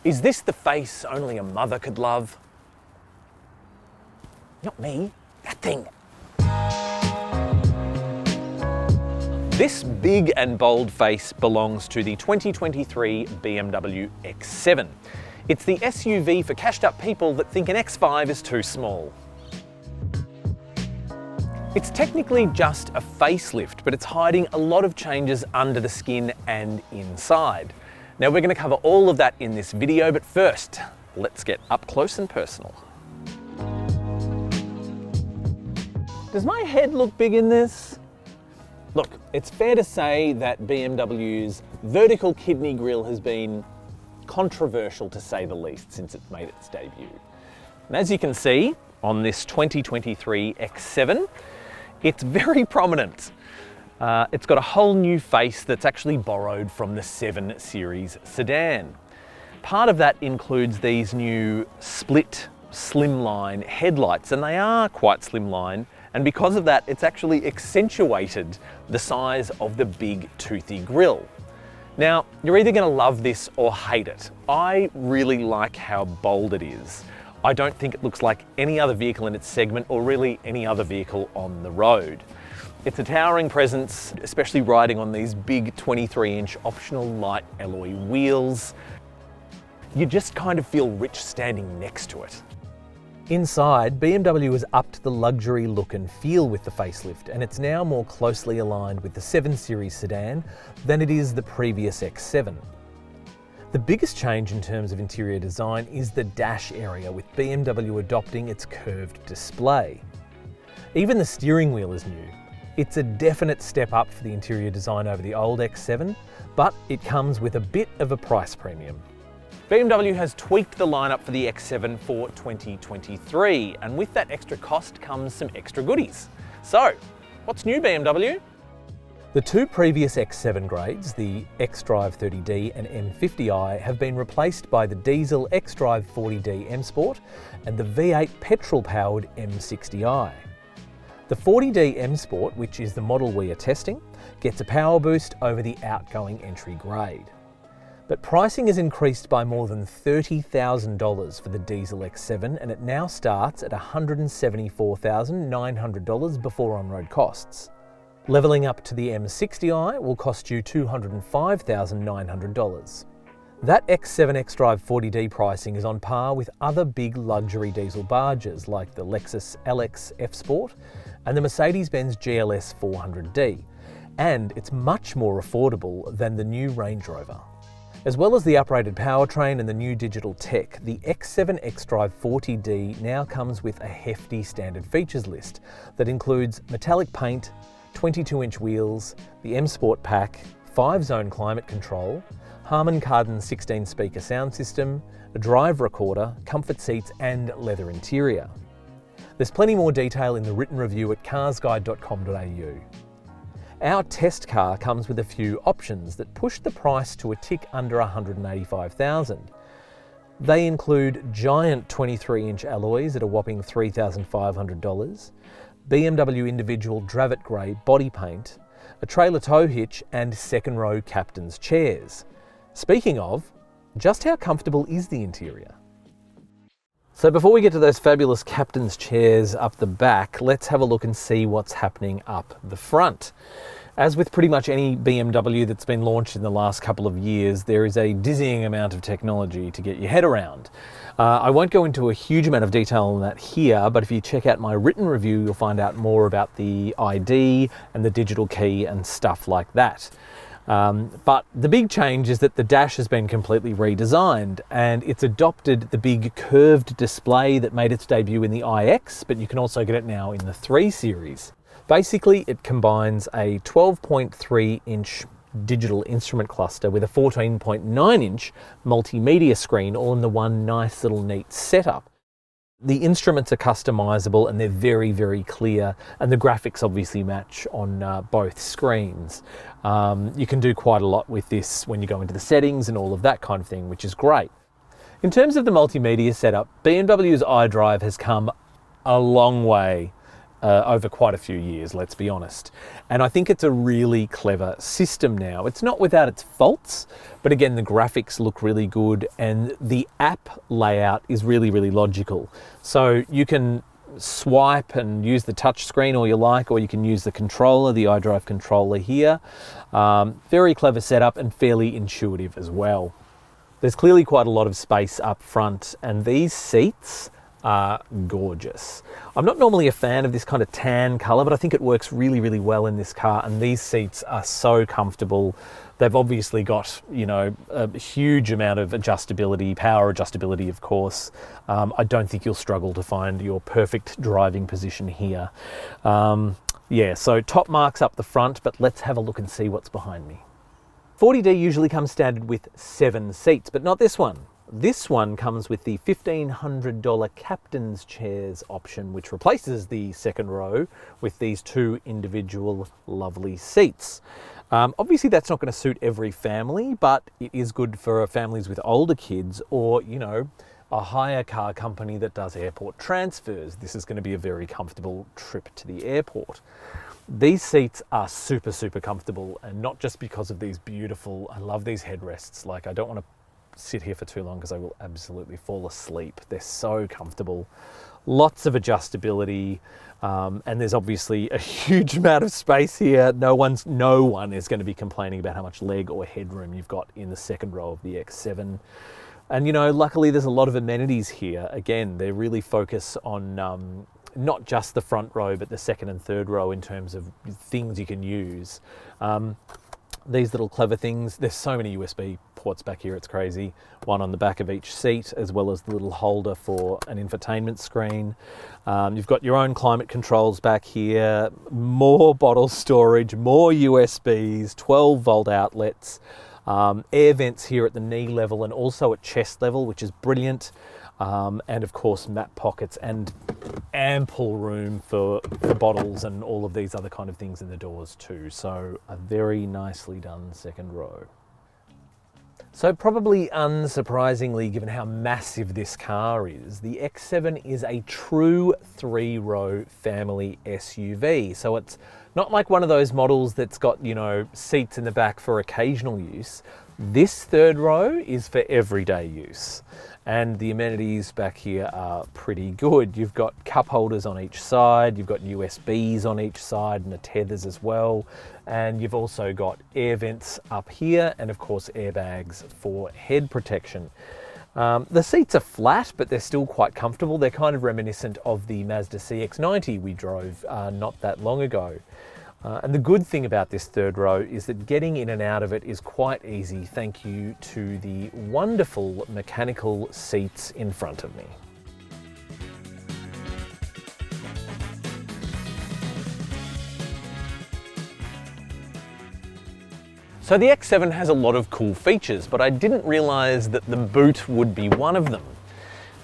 Is this the face only a mother could love? Not me, that thing. This big and bold face belongs to the 2023 BMW X7. It's the SUV for cashed up people that think an X5 is too small. It's technically just a facelift, but it's hiding a lot of changes under the skin and inside. Now we're going to cover all of that in this video, but first, let's get up close and personal. Does my head look big in this? Look, it's fair to say that BMW's vertical kidney grille has been controversial to say the least since it made its debut. And as you can see on this 2023 X7, it's very prominent. It's got a whole new face that's actually borrowed from the 7 Series sedan. Part of that includes these new split slimline headlights, and they are quite slimline, and because of that, it's actually accentuated the size of the big toothy grille. Now, you're either going to love this or hate it. I really like how bold it is. I don't think it looks like any other vehicle in its segment or really any other vehicle on the road. It's a towering presence, especially riding on these big 23-inch optional light alloy wheels. You just kind of feel rich standing next to it. Inside, BMW has upped the luxury look and feel with the facelift, and it's now more closely aligned with the 7 Series sedan than it is the previous X7. The biggest change in terms of interior design is the dash area, with BMW adopting its curved display. Even the steering wheel is new. It's a definite step up for the interior design over the old X7, but it comes with a bit of a price premium. BMW has tweaked the lineup for the X7 for 2023, and with that extra cost comes some extra goodies. So, what's new, BMW? The 2 previous X7 grades, the xDrive40d and M50i, have been replaced by the diesel xDrive40d M Sport and the V8 petrol-powered M60i. The 40D M Sport, which is the model we are testing, gets a power boost over the outgoing entry grade. But pricing has increased by more than $30,000 for the diesel X7, and it now starts at $174,900 before on-road costs. Levelling up to the M60i will cost you $205,900. That X7 xDrive40d pricing is on par with other big luxury diesel barges like the Lexus LX F Sport and the Mercedes-Benz GLS 400d, and it's much more affordable than the new Range Rover. As well as the uprated powertrain and the new digital tech, the X7 xDrive40d now comes with a hefty standard features list that includes metallic paint, 22-inch wheels, the M Sport pack, 5-zone climate control, Harman Kardon 16-speaker sound system, a drive recorder, comfort seats and leather interior. There's plenty more detail in the written review at carsguide.com.au. Our test car comes with a few options that push the price to a tick under $185,000. They include giant 23-inch alloys at a whopping $3,500, BMW individual Dravit Grey body paint, a trailer tow hitch and second row captain's chairs. Speaking of, just how comfortable is the interior? So before we get to those fabulous captain's chairs up the back, let's have a look and see what's happening up the front. As with pretty much any BMW that's been launched in the last couple of years, there is a dizzying amount of technology to get your head around. I won't go into a huge amount of detail on that here, but if you check out my written review, you'll find out more about the ID and the digital key and stuff like that. But the big change is that the dash has been completely redesigned, and it's adopted the big curved display that made its debut in the iX, but you can also get it now in the 3 Series. Basically, it combines a 12.3-inch digital instrument cluster with a 14.9-inch multimedia screen, all in the one nice little neat setup. The instruments are customizable and they're very, very clear, and the graphics obviously match on both screens. You can do quite a lot with this when you go into the settings and all of that kind of thing, which is great. In terms of the multimedia setup, BMW's iDrive has come a long way over quite a few years, let's be honest. And I think it's a really clever system now. It's not without its faults, but again, the graphics look really good and the app layout is really, really logical. So you can swipe and use the touch screen all you like, or you can use the controller, the iDrive controller here. Very clever setup and fairly intuitive as well. There's clearly quite a lot of space up front, and these seats are gorgeous. I'm not normally a fan of this kind of tan color, but I think it works really, really well in this car, and these seats are so comfortable. They've obviously got, you know, a huge amount of adjustability, power adjustability, of course. I don't think you'll struggle to find your perfect driving position here. Yeah, so top marks up the front, but let's have a look and see what's behind me. 40D usually comes standard with 7 seats, but not this one. This one comes with the $1,500 captain's chairs option, which replaces the second row with these 2 individual lovely seats. Obviously that's not going to suit every family, but it is good for families with older kids, or, you know, a hire car company that does airport transfers. This is going to be a very comfortable trip to the airport. These seats are super, super comfortable, and not just because of these beautiful, I love these headrests. Like, I don't want to sit here for too long because I will absolutely fall asleep. They're so comfortable. Lots of adjustability, and there's obviously a huge amount of space here. No one is going to be complaining about how much leg or headroom you've got in the second row of the X7. And, you know, luckily there's a lot of amenities here. Again, they really focus on not just the front row, but the second and third row in terms of things you can use. These little clever things, there's so many USB ports back here, it's crazy. One on the back of each seat, as well as the little holder for an infotainment screen. You've got your own climate controls back here, more bottle storage, more USBs, 12-volt outlets, air vents here at the knee level and also at chest level, which is brilliant. And of course map pockets and ample room for bottles and all of these other kind of things in the doors too. So a very nicely done second row. So probably unsurprisingly, given how massive this car is, the X7 is a true 3-row family SUV. So it's not like one of those models that's got, you know, seats in the back for occasional use. This third row is for everyday use. And the amenities back here are pretty good. You've got cup holders on each side, you've got USBs on each side and the tethers as well. And you've also got air vents up here and of course airbags for head protection. The seats are flat, but they're still quite comfortable. They're kind of reminiscent of the Mazda CX-90 we drove not that long ago. And the good thing about this third row is that getting in and out of it is quite easy, thank you to the wonderful mechanical seats in front of me. So the X7 has a lot of cool features, but I didn't realize that the boot would be one of them.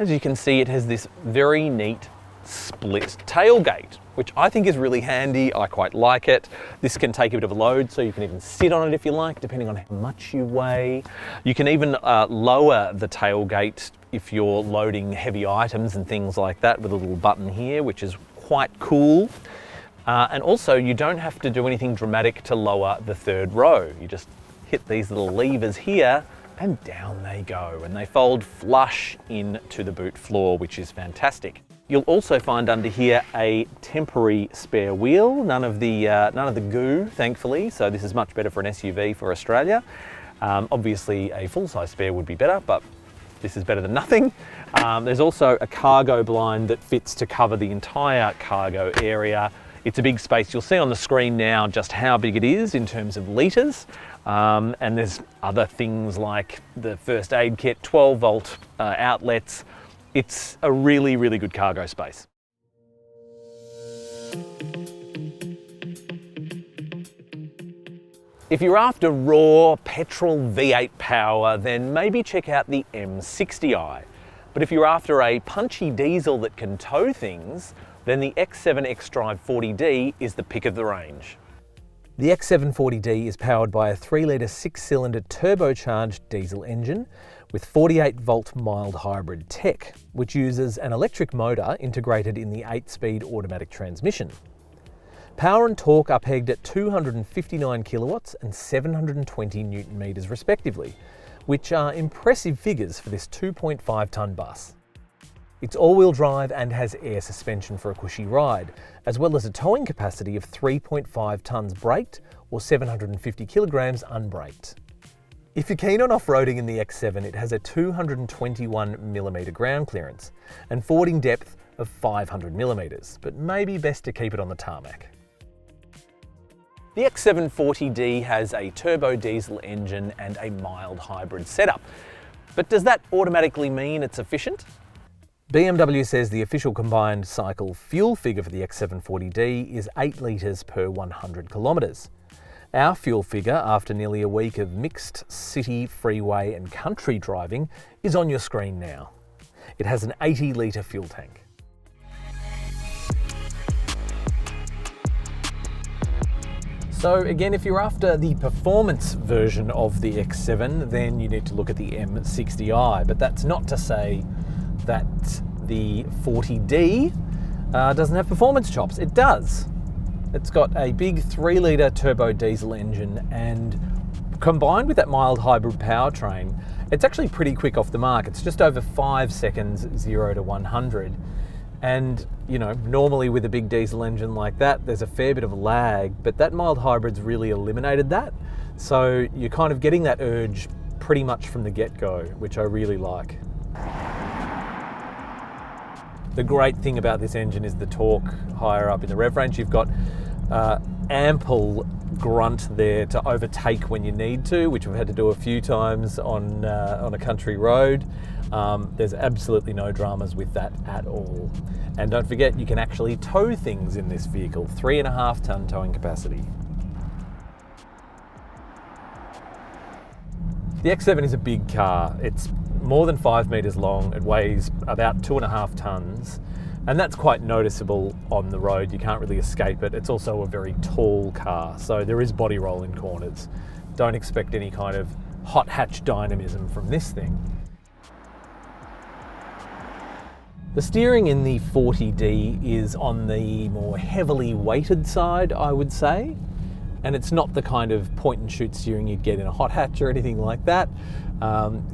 As you can see, it has this very neat split tailgate, which I think is really handy. I quite like it. This can take a bit of a load, so you can even sit on it if you like, depending on how much you weigh. You can even lower the tailgate if you're loading heavy items and things like that with a little button here, which is quite cool. And also, you don't have to do anything dramatic to lower the third row. You just hit these little levers here and down they go, and they fold flush into the boot floor, which is fantastic. You'll also find under here a temporary spare wheel, none of the goo, thankfully, so this is much better for an SUV for Australia. Obviously a full-size spare would be better, but this is better than nothing. There's also a cargo blind that fits to cover the entire cargo area. It's a big space. You'll see on the screen now just how big it is in terms of litres. And there's other things like the first aid kit, 12-volt outlets. It's a really, really good cargo space. If you're after raw petrol V8 power, then maybe check out the M60i. But if you're after a punchy diesel that can tow things, then the X7 xDrive40d is the pick of the range. The X7 40D is powered by a 3-litre 6-cylinder turbocharged diesel engine with 48-volt mild hybrid tech, which uses an electric motor integrated in the 8-speed automatic transmission. Power and torque are pegged at 259 kilowatts and 720 newton meters respectively, which are impressive figures for this 2.5-tonne bus. It's all-wheel drive and has air suspension for a cushy ride, as well as a towing capacity of 3.5 tonnes braked or 750 kilograms unbraked. If you're keen on off-roading in the X7, it has a 221mm ground clearance and fording depth of 500mm, but maybe best to keep it on the tarmac. The X740d has a turbo diesel engine and a mild hybrid setup, but does that automatically mean it's efficient? BMW says the official combined cycle fuel figure for the X740d is 8 litres per 100 kilometres. Our fuel figure, after nearly a week of mixed city, freeway and country driving, is on your screen now. It has an 80-litre fuel tank. So again, if you're after the performance version of the X7, then you need to look at the M60i, but that's not to say that the 40D doesn't have performance chops. It does. It's got a big 3-litre turbo diesel engine, and combined with that mild hybrid powertrain, it's actually pretty quick off the mark. It's just over 5 seconds, 0 to 100. And, you know, normally with a big diesel engine like that, there's a fair bit of lag, but that mild hybrid's really eliminated that. So you're kind of getting that urge pretty much from the get-go, which I really like. The great thing about this engine is the torque higher up in the rev range. You've got ample grunt there to overtake when you need to, which we've had to do a few times on a country road. There's absolutely no dramas with that at all. And don't forget, you can actually tow things in this vehicle, 3.5 tonne towing capacity. The X7 is a big car. It's more than 5 metres long. It weighs about 2.5 tonnes. And that's quite noticeable on the road. You can't really escape it. It's also a very tall car, so there is body roll in corners. Don't expect any kind of hot hatch dynamism from this thing. The steering in the 40D is on the more heavily weighted side, I would say. And it's not the kind of point and shoot steering you'd get in a hot hatch or anything like that.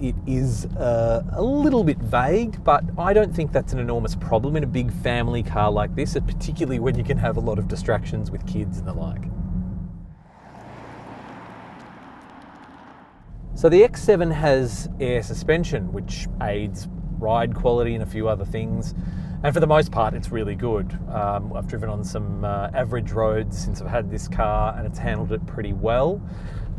It is a little bit vague, but I don't think that's an enormous problem in a big family car like this, particularly when you can have a lot of distractions with kids and the like. So the X7 has air suspension, which aids ride quality and a few other things. And for the most part, it's really good. I've driven on some average roads since I've had this car, and it's handled it pretty well.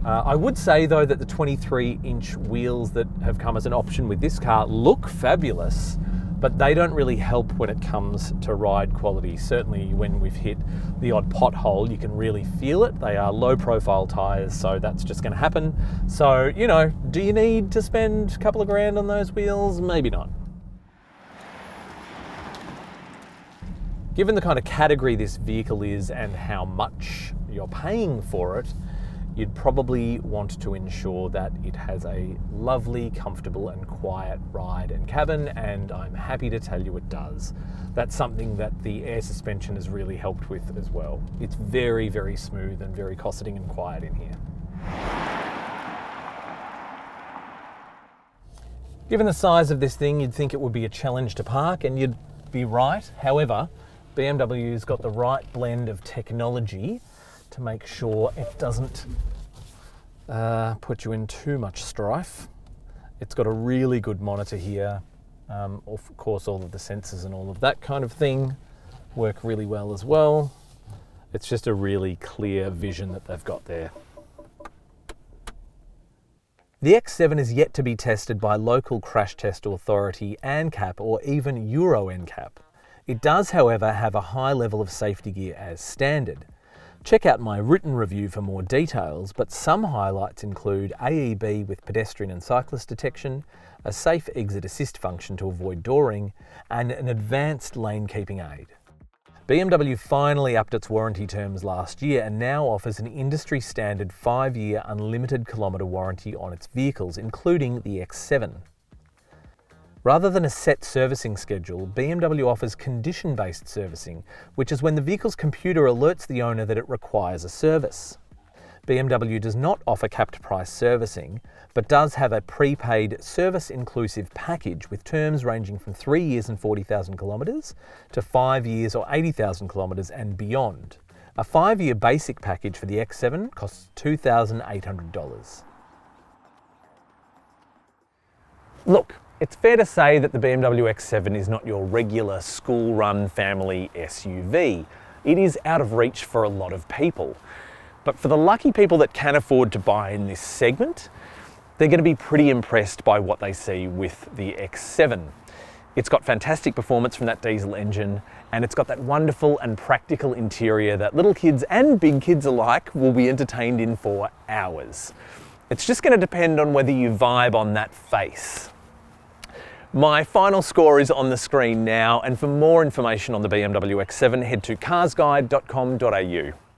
I would say though that the 23-inch wheels that have come as an option with this car look fabulous, but they don't really help when it comes to ride quality. Certainly when we've hit the odd pothole, you can really feel it. They are low profile tyres, so that's just gonna happen. So, you know, do you need to spend a couple of grand on those wheels? Maybe not. Given the kind of category this vehicle is and how much you're paying for it, you'd probably want to ensure that it has a lovely, comfortable and quiet ride and cabin, and I'm happy to tell you it does. That's something that the air suspension has really helped with as well. It's very, very smooth and very cosseting and quiet in here. Given the size of this thing, you'd think it would be a challenge to park, and you'd be right. However, BMW's got the right blend of technology to make sure it doesn't put you in too much strife. It's got a really good monitor here. Of course, all of the sensors and all of that kind of thing work really well as well. It's just a really clear vision that they've got there. The X7 is yet to be tested by local crash test authority ANCAP or even Euro NCAP. It does, however, have a high level of safety gear as standard. Check out my written review for more details, but some highlights include AEB with pedestrian and cyclist detection, a safe exit assist function to avoid dooring, and an advanced lane keeping aid. BMW finally upped its warranty terms last year and now offers an industry standard 5-year unlimited kilometre warranty on its vehicles, including the X7. Rather than a set servicing schedule, BMW offers condition-based servicing, which is when the vehicle's computer alerts the owner that it requires a service. BMW does not offer capped price servicing, but does have a prepaid service-inclusive package with terms ranging from 3 years and 40,000 kilometres to 5 years or 80,000 kilometres and beyond. A 5-year basic package for the X7 costs $2,800. Look, it's fair to say that the BMW X7 is not your regular school-run family SUV. It is out of reach for a lot of people. But for the lucky people that can afford to buy in this segment, they're going to be pretty impressed by what they see with the X7. It's got fantastic performance from that diesel engine, and it's got that wonderful and practical interior that little kids and big kids alike will be entertained in for hours. It's just going to depend on whether you vibe on that face. My final score is on the screen now, and for more information on the BMW X7, head to carsguide.com.au.